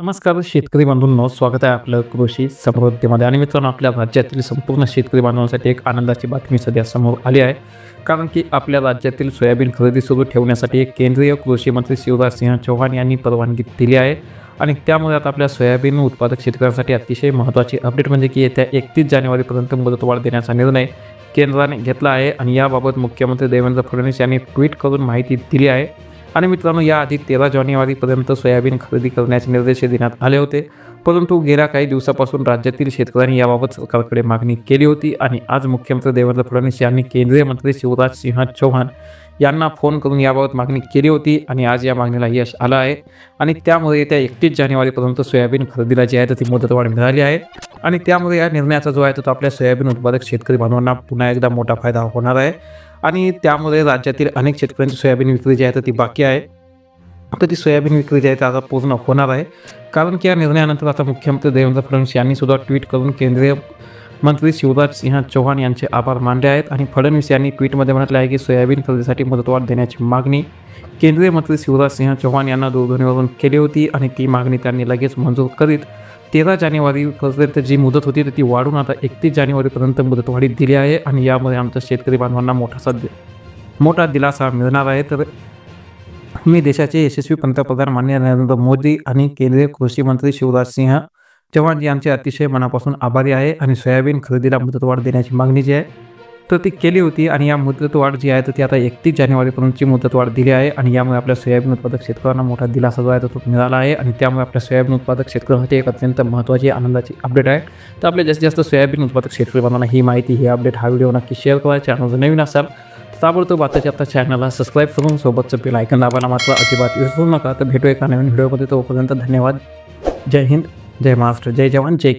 नमस्कार शेतकरी बांधवांनो, स्वागत आहे आपलं कृषी समृद्धीमध्ये. आणि मित्रांनो, आपल्या राज्यातील संपूर्ण शेतकरी बांधवांसाठी एक आनंदाची बातमी सध्या समोर आली आहे. कारण की आपल्या राज्यातील सोयाबीन खरेदी सुरू ठेवण्यासाठी एक केंद्रीय कृषी मंत्री शिवराज सिंह चौहान यांनी परवानगी दिली आहे. आणि त्यामुळे आता आपल्या सोयाबीन उत्पादक शेतकऱ्यांसाठी अतिशय महत्त्वाची अपडेट म्हणजे की येत्या 31 जानेवारीपर्यंत मुदतवाढ देण्याचा निर्णय केंद्राने घेतला आहे. आणि याबाबत मुख्यमंत्री देवेंद्र फडणवीस यांनी ट्विट करून माहिती दिली आहे. आणि मित्रांनो, याआधी 13 जानेवारीपर्यंत सोयाबीन खरेदी करण्याचे निर्देश देण्यात आले होते. परंतु गेल्या काही दिवसापासून राज्यातील शेतकऱ्यांनी याबाबत सरकारकडे मागणी केली होती. आणि आज मुख्यमंत्री देवेंद्र फडणवीस यांनी केंद्रीय मंत्री शिवराज सिंह चौहान यांना फोन करून याबाबत मागणी केली होती. आणि आज या मागणीला यश आलं आहे. आणि त्यामुळे येत्या 31 जानेवारीपर्यंत सोयाबीन खरेदीला जी आहे ती मुदतवाढ मिळाली आहे. आणि त्यामुळे या निर्णयाचा जो आहे तो आपल्या सोयाबीन उत्पादक शेतकरी बांधवांना पुन्हा एकदा मोठा फायदा होणार आहे. आणि त्यामुळे राज्यातील अनेक शेतकऱ्यांची सोयाबीन विक्री जी आहे तर ती बाकी आहे. तर ती सोयाबीन विक्री जी आहे ती आता पूर्ण होणार आहे. कारण की या निर्णयानंतर आता मुख्यमंत्री देवेंद्र फडणवीस यांनी सुद्धा ट्विट करून केंद्रीय मंत्री शिवराज सिंह चौहान यांचे आभार मानले आहेत. आणि फडणवीस यांनी ट्विटमध्ये म्हटलं आहे की सोयाबीन खरेदीसाठी मुदतवाढ देण्याची मागणी केंद्रीय मंत्री शिवराज सिंह चौहान यांना दूरध्वनीवरून केली होती. आणि ती मागणी त्यांनी लगेच मंजूर करीत 13 जानेवारीपर्यंत जी मुदत होती तर ती वाढून आता 31 जानेवारीपर्यंत मुदतवाढी दिली आहे. आणि यामुळे आमच्या शेतकरी बांधवांना मोठा दिलासा मिळणार आहे. तर मी देशाचे यशस्वी पंतप्रधान माननीय नरेंद्र मोदी आणि केंद्रीय कृषी मंत्री शिवराज सिंह चौहान यांचे अतिशय मनापासून आभारी आहे. आणि सोयाबीन खरेदीला मुदतवाढ देण्याची मागणी जी आहे तर ती केली होती. आणि या मुदतवाढ जी आहे तर ती आता 31 जानेवारीपर्यंतची मुदतवाढ दिली आहे. आणि यामुळे आपल्या सोयाबीन उत्पादक शेतकऱ्यांना मोठा दिलासा जो आहे तो मिळाला आहे. आणि त्यामुळे आपल्या सोयाबीन उत्पादक शेतकऱ्यांसाठी एक अत्यंत महत्त्वाची आनंदाची अपडेट आहे. तर आपल्या जास्तीत जास्त सोयाबीन उत्पादक शेतकरी बांधवांना ही माहिती, ही अपडेट, हा व्हिडिओ नक्की शेअर करा. चॅनल जर नवीन असाल ताबडतोब आता चॅनलला सबस्क्राईब करून सोबतचं बेल आयकन दाबायला मात्र अजिबात विसरू नका. तर भेटू एका नवीन व्हिडिओमध्ये. तोपर्यंत धन्यवाद. जय हिंद, जय महाराष्ट्र, जय जवान, जय